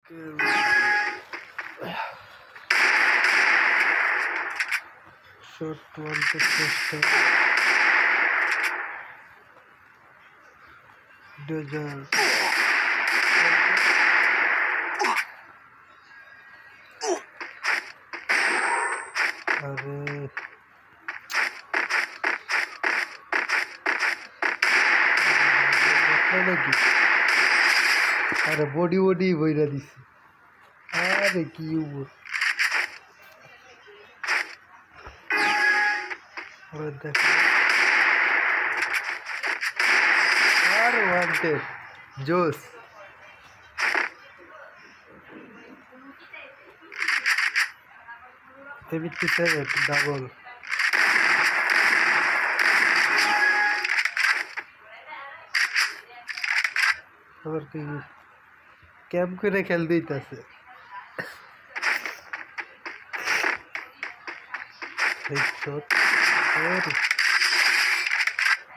short one to test desert. अरे নাকি আরে বডি বডি বইরা দিছে আরে কি আরে দেখ আরে ওয়ান্টেড জোস 77 ডাবল আবার কি ক্যাম্প করে খেলতে দিতেছে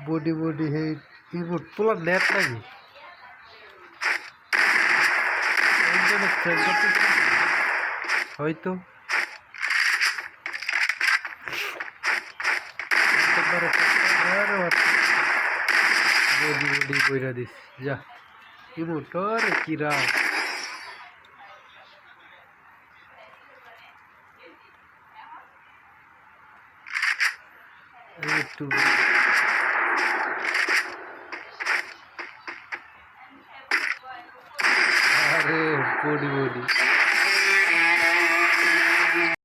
বডি বডি হেড ইমোট পোলা নেট নাকি হয়তো বডি বডি বইরা দিস যা ইমোট আরে কিরা একটু আরে বডি বডি